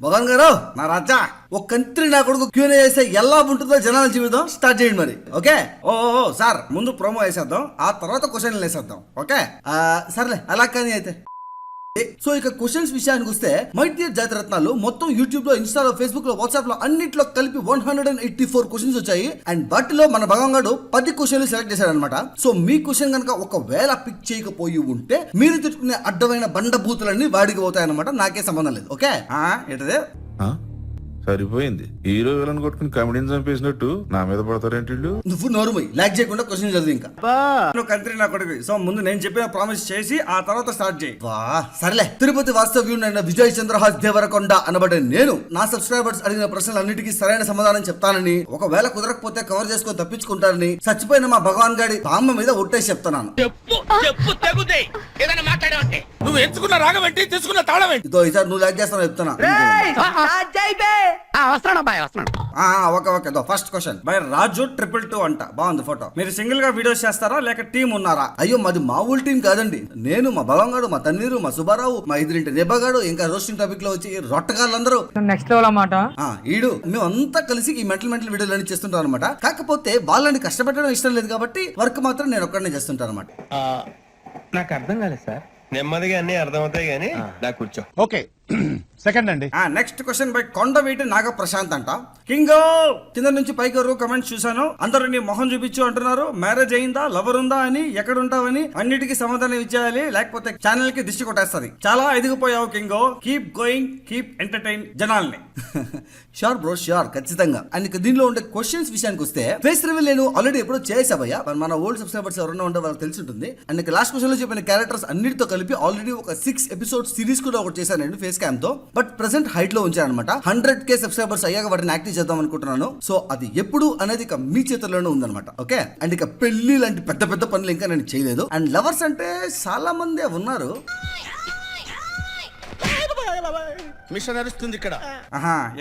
భగవాన్ గారు నా రాజా ఒక కంత్రి నా కొడుకు క్యూనే చేస్తే ఎలా ఉంటుందో జనాల జీవితం స్టార్ట్ చేయండి మరి. ఓకే ఓ సార్ ముందు ప్రోమో వేసేద్దాం, ఆ తర్వాత క్వశ్చన్లు వేసేద్దాం. ఓకే సర్లే అలా కానీ అయితే. సో ఇక క్వశ్చన్స్ విషయానికి వస్తే మై డియర్ జాతిరత్నాలు మొత్తం యూట్యూబ్ లో, ఇన్స్టాలో, ఫేస్బుక్ లో, వాట్సాప్ లో అన్నిట్లో కలిపి 184 క్వశ్చన్స్ వచ్చాయి. అండ్ వాటిలో మన భగవాన్ గారు 10 క్వశ్చన్లు సెలెక్ట్ చేశాడు అనమాట. సో మీ క్వశ్చన్ కనుక ఒకవేళ పిక్ చేయకపోయి ఉంటే మీరు తిట్టుకునే అడ్డమైన బండబూతులన్నీ వాడికి పోతాయి అనమాట. నాకే సంబంధం లేదు. ఓకే ఏంటదే సరిపోయింది. హీరో విలన్ కొట్టుకుని కమెడీని చంపేసినట్టు నా మీద పడతారేంటి వీళ్ళు? నువ్వు నోరుమై లాక్ చేయకుండా క్వశ్చన్ చదువు. ఇంకా నువ్వు కంత్రి నా కొడుకు. సో ముందు నేను చెప్పిన ప్రామిస్ చేసి ఆ తర్వాత స్టార్ట్ చేయి. సర్లే. తిరుపతి వాస్తవ్యుడైన విజయ్ చంద్రహాస్ దేవరకొండ అనబడే నేను నా సబ్స్క్రైబర్స్ అడిగిన ప్రశ్నలు అన్నిటికీ సరైన సమాధానం చెప్తానని, ఒకవేళ కుదరకపోతే కవర్ చేసుకొని తప్పించుకుంటానని చచ్చిపోయిన మా భగవాన్ గాడి బామ్మ మీద ఒట్టేసి చెప్తున్నాను. నువ్వు ఎంచుకున్న రాగం ఏంటి, తీసుకున్న తాళం ఏంటి? ఇదో ఈసారి నువ్వు లాక్ చేస్తాను చెప్తున్నా. ఓకే ఫస్ట్ క్వశ్చన్ బై రాజు 222 అంట. బాగుంది ఫోటో. మీరు సింగిల్ గా వీడియోస్ చేస్తారా లేక టీం ఉన్నారా? అయ్యో మాది మామూలు టీం కాదండి. నేను, మా భగవాన్, మా తన్నీరు, మా సుబ్బారావు, మా ఎదురింటి నెబ్బగాడు, ఇంకా రోస్టింగ్ టాపిక్ లో వచ్చి రొట్టగాళ్ళందరూ నెక్స్ట్ లెవెల్ అన్నమాట. ఈడు మేమంతా కలిసి ఈ మెంటల్ వీడియోలు అన్ని చేస్తుంటాం అనమాట. కాకపోతే వాళ్ళని కష్టపెట్టడం ఇష్టం లేదు కాబట్టి వర్క్ మాత్రం నేను ఒక్కడనే చేస్తుంటాను అనమాట. నాకు అర్థం కాలేదు సార్. నెమ్మదిగా అన్ని అర్థమవుతాయి గానీ దా కూర్చో. ఓకే సెకండ్ అండి. నెక్స్ట్ క్వశ్చన్ బై కొండవీటి నాగ ప్రశాంత్ అంట. కింగో కింద నుంచి పైకి వరకు కమెంట్స్ చూసాను. అందరూ నీ మొహం చూపించు అంటున్నారు. మ్యారేజ్ అయిందా, లవర్ ఉందా అని, ఎక్కడ ఉంటావని అన్నిటికీ సమాధానం ఇచ్చేయాలి, లేకపోతే ఛానల్ కి దిష్టి కొట్టేస్తుంది. చాలా ఎదిగిపోయావు కింగో. కీప్ గోయింగ్, కీప్ ఎంటర్టైన్ జనాల్ని. షూర్ బ్రో షూర్, ఖచ్చితంగా. అండ్ దీనిలో ఉండే క్వశ్చన్స్ విషయానికి వస్తే ఫేస్ రివీల్ నేను ఆల్రెడీ ఎప్పుడో చేసావయ్యా. మన ఓల్డ్ సబ్స్క్రైబర్స్ ఎవరైనా ఉంటే వాళ్ళకి తెలిసి ఉంటుంది. అండ్ లాస్ట్ క్వశ్చన్ లో చెప్పిన క్యారెక్టర్స్ అన్నిటితో కలిపి ఆల్రెడీ ఒక 6 ఎపిసోడ్ సిరీస్ కూడా ఒకటి చేశాను నేను ఫేస్ క్యామ్ తో. బట్ ప్రెసెంట్ హైట్ లో ఉంచాను అనమాట. 100K సబ్స్క్రైబర్స్ అయ్యాక వాటిని యాక్టివ్ చేద్దాం అనుకుంటున్నాను. సో అది ఎప్పుడు అనేది ఇక మీ చేతుల్లోనే ఉందన్నమాట. ఓకే అండ్ ఇక పెళ్లి లాంటి పెద్ద పెద్ద పనులు ఇంకా నేను చేయలేదు. అండ్ లవర్స్ అంటే చాలా మంది ఉన్నారు. మిషన్ నడుస్తుంది ఇక్కడ.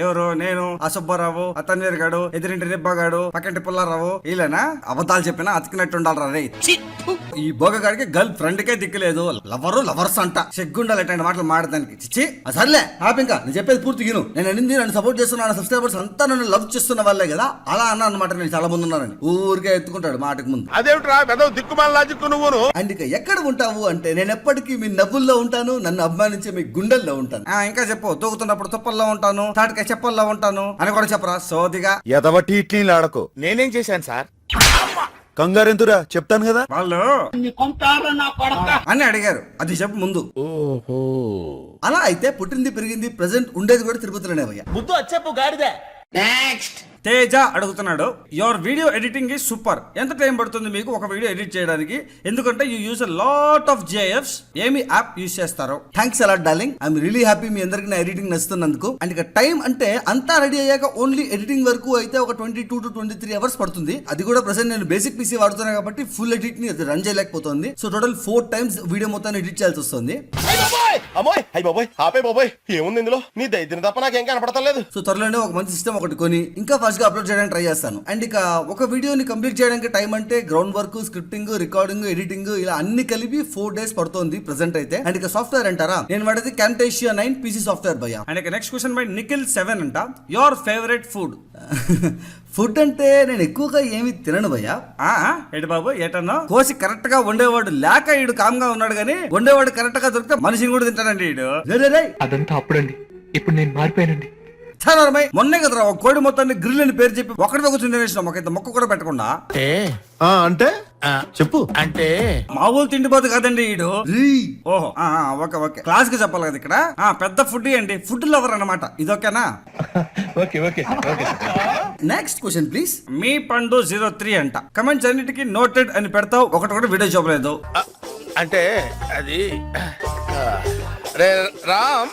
ఎవరు? నేను, ఆ సుబ్బారావు, ఆ తన్వీర్ గాడు, ఎదురింటి నిబ్బగాడు, పక్కంటి పుల్లారావు. వీళ్ళనా అబద్ధాలు చెప్పినా అతికినట్టు ఉండాలరా రే. ఈ బోగగాడికి గర్ల్ ఫ్రెండ్ కే దిక్కులేదు. లవర్స్ అంట. సిగ్గుండాలి ఎట్లాంటి మాటలు మాడడానికి. చిచ్చి సర్లే ఆపింకా. నేను చెప్పేది పూర్తి విను. నేను అనింది నన్ను సపోర్ట్ చేస్తున్నా సబ్స్క్రైబర్స్ అంతా నన్ను లవ్ చేస్తున్న వాళ్ళే కదా. అలా అన్నా అనమాట. నేను చాలా మంది ఉన్నానని ఊరికే ఎత్తుకుంటాడు మాటకు ముందు. అదేమిట్రా దిక్కుమాల లాజిక్ నువ్వును. అండ్ ఇక ఎక్కడ ఉంటావు అంటే నేను ఎప్పటికీ మీ నవ్వుల్లో ఉంటాను, నన్ను అభిమానించే మీ గుండెల్లో ఉంటాను. ఇంకా చెప్పు. తూగుతున్నప్పుడు తుప్పల్లో ఉంటాను, తాటికాయ చెప్పల్లో ఉంటాను అని కూడా చెప్పరా సోదిగా. ఎదవటి ఇట్లీలు ఆడకు. నేనేం చేశాను సార్? కంగారెంతురా చెప్తాను కదా. వాళ్ళు అని అడిగారు. అది చెప్పు ముందు. ఓహో అలా అయితే పుట్టింది పెరిగింది ప్రెసెంట్ ఉండేది కూడా తిరుపతిలోనే అయ్యా. ముద్దు వచ్చేపు గాడిదే. నెక్స్ట్ తేజ అడుగుతున్నాడు. Your video editing is super. ఎంత టైం పడుతుంది మీకు ఒక వీడియో ఎడిట్ చేయడానికి? ఎందుకంటే you use a lot of JFs. ఏమి యాప్ యూజ్ చేస్తారు? Thanks a lot darling. I'm really happy మీ అందరికి నా ఎడిటింగ్ నచ్చుతున్నందుకు. అండ్ ఇక టైం అంటే అంతా రెడీ అయ్యాక ఓన్లీ ఎడిటింగ్ వరకు అయితే ఒక 22 to 23 అవర్స్ పడుతుంది. అది కూడా ప్రెసెంట్ నేను బేసిక్ PC వాడుతున్నా కాబట్టి ఫుల్ ఎడిట్ ని రన్ చేయలేకపోతుంది. సో టోటల్ 4 times వీడియో మొత్తాన్ని ఎడిట్ చేయాల్సి వస్తుంది. ఏముంది ఇందులో? నీ దైద్యం తప్ప నాకేం కనపడతలేదు. సో త్వరలోనే ఒక మంచి సిస్టమ్ ఒకటి కొని ఇంకా ఫాస్ట్ గా అప్లోడ్ చేయడానికి ట్రై చేస్తాను. అండ్ ఇక ఒక వీడియోని కంప్లీట్ చేయడానికి టైం అంటే ground work, scripting, recording, editing ఇలా అన్ని కలిపి 4 days పడుతుంది ప్రెసెంట్ అయితే. అండ్ ఇక సాఫ్ట్వేర్ అంటారా, నేను వాడేది Camtasia 9 PC సాఫ్ట్వేర్ భయ్యా. అండ్ ఇక నెక్స్ట్ క్వశ్చన్ బై నిఖిల్ 7 అంట. Your favourite food? ఫుడ్ అంటే నేను ఎక్కువగా ఏమి తినను భయ్యా. ఏంటి బాబు ఏటన్నా? కోసి కరెక్ట్ గా వండేవాడు లేక ఈడు కామ్గా ఉన్నాడు గానీ వండేవాడు కరెక్ట్ గా దొరికితే మనిషిని కూడా తింటాడండి ఈడు. అదంతా అప్పుడండి, ఇప్పుడు నేను మారిపోయానండి. మొన్నే కదరా ఒక కోడి మొత్తాన్ని గ్రిల్ అని పేరు చెప్పి ఒకటితో కూర్చొని తినేసిన ఒక మొక్క కూడా పెట్టకుండా. అంటే చెప్పు. అంటే మామూలు తిండిపోతు కదండి ఈడు. ఓహో ఓకే క్లాస్ కి చెప్పాలి కదా ఇక్కడ. పెద్ద ఫుడ్ అండి, ఫుడ్ లవర్ అన్నమాట. ఇదొకేనా? Next question please. మీ పండు 03 అంట. కమెంట్స్ అన్నిటికీ నోటెడ్ అని పెడతావు, ఒకటి కూడా వీడియో చూపలేదు. అంటే అది రామ్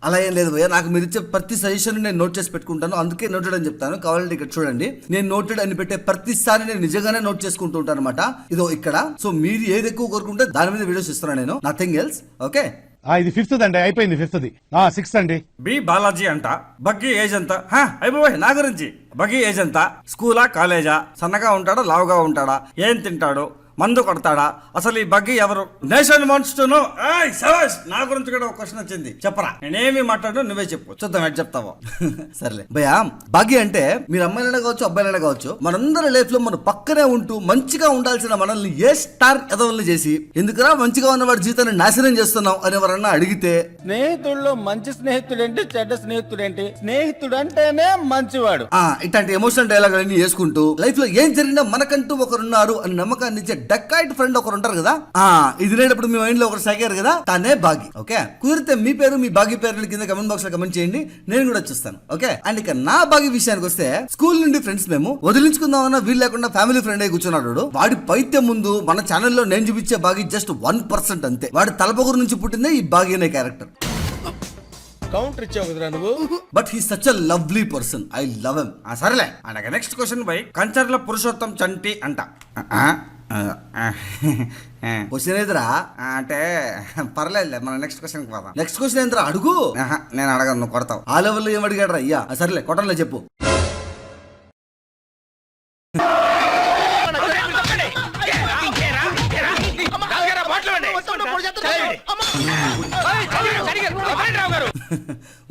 అలా ఏం లేదు భయ్య. నాకు మీరు ఇచ్చే ప్రతి సజెషన్ నేను నోట్ చేసి పెట్టుకుంటాను, అందుకే నోటెడ్ అని చెప్తాను. కావాలంటే ఇక్కడ చూడండి, నేను నోటెడ్ అని పెట్టే ప్రతిసారి నేను నిజంగానే నోట్ చేసుకుంటూ ఉంటాను అనమాట. ఇదో ఇక్కడ. సో మీరు ఏది ఎక్కువ కోరుకుంటే దాని మీద వీడియోస్ ఇస్తున్నాను నేను, నథింగ్ ఎల్స్. ఓకే ఇది 5th అండి, అయిపోయింది 5th. 6th అండి. బి బాలాజీ అంట. బగ్గి ఏజ్ అంతా అయిపోయి నా గురించి. బగ్గి ఏజ్ అంతా? స్కూలా కాలేజా? సన్నగా ఉంటాడా లావుగా ఉంటాడా? ఏం తింటాడు? మందు కొడతాడా? అసలు ఈ బగ్గి ఎవరు? Nation wants to know. నా గురించి కూడా ఒక క్వశ్చన్ వచ్చింది, చెప్పరా. నేనేమి మాట్లాడు, నువ్వే చెప్పు, చూద్దాం ఎట్ చెప్తావో. సర్లే భయ్యా, భాగ్య అంటే మీరు అమ్మాయిలైనా కావచ్చు అబ్బాయిలైనా కావచ్చు, మనందరి లైఫ్ లో మన పక్కనే ఉంటూ మంచిగా ఉండాల్సిన మనల్ని ఏ స్టార్ ఎదవల్ని చేసి ఎందుకురా మంచిగా ఉన్నవాడి జీవితాన్ని నాశనం చేస్తున్నావు అని ఎవరన్నా అడిగితే, స్నేహితుల్లో మంచి స్నేహితుడు ఏంటి, చెడ్డ స్నేహితుడు ఏంటి? స్నేహితుడు అంటేనే మంచివాడు. ఇట్లాంటి ఎమోషనల్ డైలాగ్ అన్ని చేసుకుంటూ లైఫ్ లో ఏం జరిగినా మనకంటూ ఒకరున్నారు అని నమ్మకాన్ని ఇచ్చే డక్కాయిట్ ఫ్రెండ్ ఒకరు ఉంటారు కదా. ఇది లేనప్పుడు మీ మైండ్ లో ఒకరు సాగారు కదా, తానే భాగి. ఓకే, కుదిరితే మీ పేరు మీ భాగి పేరు కింద కమెంట్ బాక్స్ లో కమెంట్ చేయండి, నేను కూడా చూస్తాను. ఓకే, అండ్ ఇక నా భాగి విషయానికి వస్తే, స్కూల్ నుండి ఫ్రెండ్స్ మేము వదిలించుకుందామన్నా వీలు లేకుండా ఫ్యామిలీ ఫ్రెండ్ అయి కూర్చున్నాడు. వాడి పైత్యం ముందు మన ఛానల్లో నేను చూపించే భాగి జస్ట్ 1% అంతే. వాడి తలపొగరు నుంచి పుట్టిందే ఈ భాగి అనే క్యారెక్టర్. కౌంటర్ ఇచ్చావు కదరా నువ్వు. But he such a lovely person, I love him. సరేలే, and next question by Kancharla Purushottam Chanti అంట. క్వశ్చన్ ఏదిరా అంటే పర్లేదులే, మన నెక్స్ట్ క్వశ్చన్ పోదాం. నెక్స్ట్ క్వశ్చన్ ఏంద్రా అడుగు. నేను అడగను, నువ్వు కొడతావు. ఆ లెవెల్లో ఏం అడిగాడు రా అయ్యా? సరేలే, కొట్టలే చెప్పు.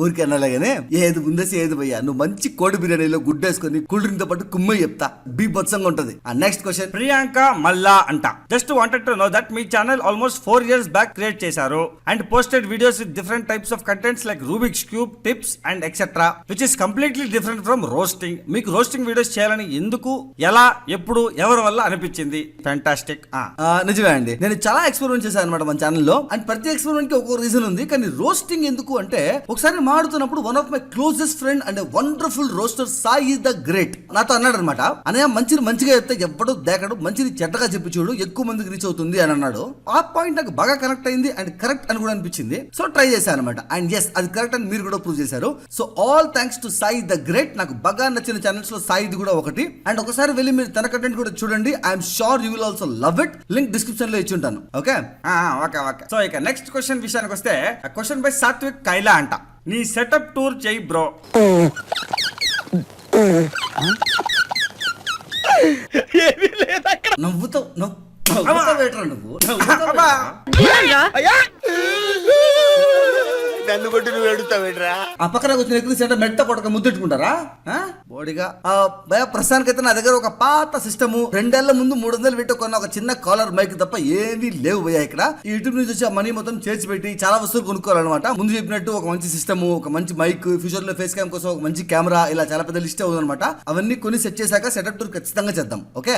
ఊరికే అన్నలాగానే ఏది ముందేసి ఏది భయ్యా, నువ్వు మంచి కోడి బిర్యానీలో గుడ్డేసుకొని కూల్ డ్రింక్ తో పాటు కుమ్మ చెప్తా, బీభత్సంగా ఉంటది. నెక్స్ట్ క్వశ్చన్ ప్రియాంక మల్లా అంట. Just wanted to know that మీ channel almost 4 years back create చేశారు and posted videos with different types of contents like Rubik's cube, tips and etcetera, which is completely different from roasting. మీకు roasting videos చేయాలని ఎందుకు, ఎలా, ఎప్పుడు, ఎవరి వల్ల అనిపించింది? ఫ్యాంటాస్టిక్. నిజమే అండి, నేను చాలా ఎక్స్పెరిమెంట్ చేశాను అనమాట మన ఛానల్లో. అండ్ ప్రతి ఎక్స్పెరిమెంట్ కి ఒక్కో రీజన్ ఉంది. కానీ రోస్టింగ్ ఎందుకు అంటే, ఒకసారి మాడుతున్నప్పుడు one of my closest friend and wonderful roaster Sai the great నాతో అన్నాడు అనమాట, అనే మంచిని మంచిగా చెప్తే ఎవ్వడు దేకడు, మంచిని చెడ్డగా చెప్పి చూడు ఎక్కువ మందికి రీచ్ అవుతుంది అని అన్నాడు. ఆ పాయింట్ నాకు బాగా కనెక్ట్ అయింది అండ్ కరెక్ట్ అని కూడా అనిపించింది. సో ట్రై చేశాను అనమాట. అండ్ ఎస్, అది కరెక్ట్ అని మీరు కూడా ప్రూవ్ చేశారు. So all thanks to Sai the great. నాకు బాగా నచ్చిన ఛానల్స్ లో సాయిది కూడా ఒకటి. అండ్ ఒకసారి వెళ్ళి మీరు తన కంటెంట్ కూడా చూడండి. I'm sure you will also love it. Link description లో ఇచ్చి ఉంటాను. Okay okay. సో ఇక నెక్స్ట్ క్వశ్చన్ విషయానికి వస్తే, క్వశ్చన్ బై సాత్విక్ కైలా అంట. నీ సెటప్ టూర్ చెయ్యి బ్రో. నవ్వుతావు నువ్వు. నన్ను కొట్టి నువ్వు ఎడుతావేట్రా? ఆ పక్కన వచ్చిన ఎక్కువ మెట్ట కొట్టక ముద్దెట్టుకుంటారా బోడిగా? భయ ప్రస్తుతానికైతే నా దగ్గర ఒక పాత సిస్టమ్ 2 ఏళ్ల ముందు 300 పెట్టి కొన్న ఒక చిన్న కాలర్ మైక్ తప్ప ఏమీ లేవు భయ్యా. ఇక్కడ ఈ యూట్యూబ్ నుంచి వచ్చి ఆ మనీ మొత్తం చేర్చి పెట్టి చాలా వస్తువులు కొనుక్కోవాలన్నమాట. ముందు చెప్పినట్టు ఒక మంచి సిస్టమ్, ఒక మంచి మైక్, ఫ్యూచర్ లో ఫేస్ క్యామ్ కోసం ఒక మంచి కెమెరా, ఇలా చాలా పెద్ద లిస్ట్ అవుతుంది అనమాట. అవన్నీ కొని సెట్ చేశాక సెటప్ టూర్ ఖచ్చితంగా చేద్దాం. ఓకే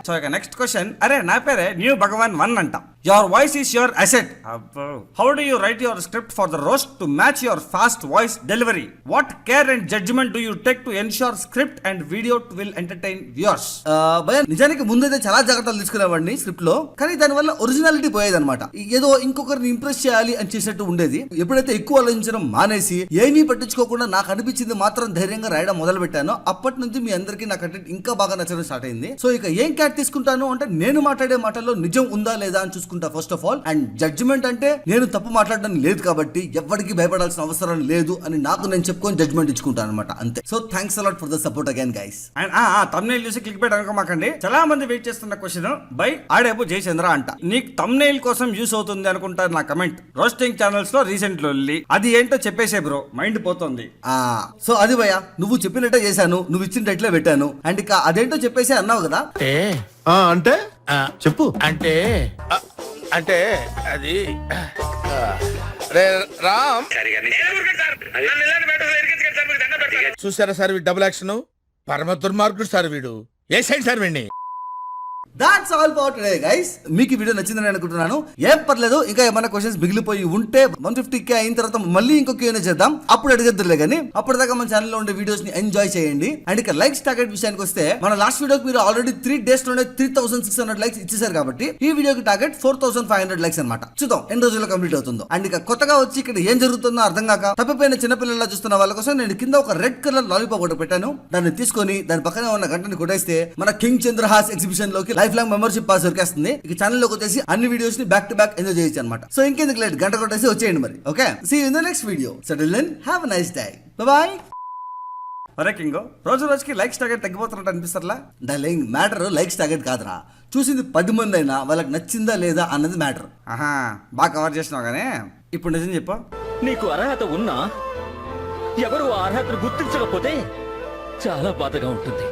సో ఇక నెక్స్ట్ క్వశ్చన్, అరే నా పేరే న్యూ భగవాన్ 1 అంట. Your voice is your asset. How do you write your script for the roast to match your fast voice delivery? What care and judgment do you take to ensure script and video will entertain viewers? నిజానికి ముందైతే చాలా జాగ్రత్తలు తీసుకునేవాడిని script లో, కానీ దానివల్ల originality పోయేది అనమాట. ఏదో ఇంకొకరిని ఇంప్రెస్ చేయాలి అని చేసినట్టు ఉండేది. ఎప్పుడైతే ఎక్కువ ఆలోచించడం మానేసి ఏమీ పట్టించుకోకుండా నాకు అనిపించింది మాత్రం ధైర్యంగా రాయడం మొదలు పెట్టాను, అప్పటి నుంచి మీ అందరికీ నా కంటెంట్ ఇంకా బాగా నచ్చడం స్టార్ట్ అయింది. సో ఇక ఏం క్యాట్ తీసుకుంటాను అంటే, నేను మాట్లాడే మాటల్లో నిజం ఉందా లేదా అని చూసుకుంటా first of all. And judgement అంటే నేను తప్పు మాట్లాడడం లేదు కాబట్టి ఎవరికి భయపడాల్సిన అవసరం లేదు అని నాకు నేను చెప్పుకొని జడ్జిమెంట్ ఇచ్చుకుంటాను అనమాట, అంతే. So thanks a lot for the support again guys. And thumbnail చూసి క్లిక్ బెట్ అనుకోమాకండి. చాలా మంది వెయిట్ చేస్తున్న క్వశ్చన్ బై ఆడేపు జయచంద్ర అంట. నీకు తమ్నైల్ కోసం యూస్ అవుతుంది అనుకుంటారు నా కమెంట్. రోస్టింగ్ ఛానల్స్ లో రీసెంట్ లో అది ఏంటో చెప్పేసే బ్రో, మైండ్ పోతుంది. సో అది భయ్యా, నువ్వు చెప్పినట్టే చేశాను, నువ్వు ఇచ్చిన టైటిల్ పెట్టాను. అండ్ ఇక అదేంటో చెప్పేసి అన్నావు కదా. అంటే చెప్పు. అంటే అంటే అది రామ్ చూసారా సార్ వీడు డబుల్ యాక్షన్, పరమ దుర్మార్గుడు సార్ వీడు. ఏ సైడ్ సార్ వీడిని? That's all for today guys. మీకు ఈ వీడియో నచ్చిందని అనుకుంటున్నాను. ఏం పర్లేదు, ఇంకా ఏమైనా క్వశ్చన్స్ మిగిలిపోయి ఉంటే 150K అయిన తర్వాత మళ్ళీ ఇంకో Q&A చేద్దాం, అప్పుడు అడిగద్దులే. కానీ అప్పటిదాకా మన ఛానల్ లో ఉండే వీడియోస్ ని ఎంజాయ్ చేయండి. అండ్ ఇక లైక్స్ టార్గెట్ విషయానికి వస్తే, మన లాస్ట్ వీడియోకి మీరు ఆల్రెడీ 3 days లోనే 3600 లైక్స్ ఇచ్చేసారు కాబట్టి ఈ వీడియోకి టార్గెట్ 4500 లైక్స్ అనమాట. చూద్దాం ఎన్ని రోజుల్లో కంప్లీట్ అవుతుందో. అండ్ ఇక కొత్తగా వచ్చి ఇక్కడ ఏం జరుగుతుందో అర్థం కాక తప్పిపోయిన చిన్నపిల్లలా చూస్తున్న వాళ్ళ కోసం నేను కింద ఒక రెడ్ కలర్ లాలీపాప్ ఒకటి పెట్టాను. దాన్ని తీసుకొని దాని పక్కనే ఉన్న గంటని కొట్టేస్తే మన కింగ్ చంద్రహాస్ ఎగ్జిబిషన్ లోకి లైఫ్ లాంగ్ మెంబర్షిప్ పాస్ దొరికేస్తుంది. ఇక ఛానల్ లోకి వచ్చేసి అన్ని వీడియోస్ ని బ్యాక్ టు బ్యాక్ ఎంజాయ్ చేయొచ్చు అనమాట. సో ఇంకెందుకు లేట్, గంట కొట్టేసి వచ్చేయండి మరి. Okay, see you in the next video. So till then have a nice day. Bye bye. ఒరే కింగ్, రోజు రోజుకి లైక్స్ టార్గెట్ తగ్గిపోతున్నట్టు అనిపిస్తారా? డార్లింగ్ మ్యాటర్ లైక్స్ టార్గెట్ కాదురా, చూసింది 10 మంది అయినా వాళ్ళకి నచ్చిందా లేదా అన్నది మ్యాటర్. ఆహా, బాగా కవర్ చేసినావు కానీ ఇప్పుడు నిజం చెప్పు. నీకు అర్హత ఉన్నా ఎవరు ఆ అర్హతను గుర్తించకపోతే చాలా బాధగా ఉంటుంది.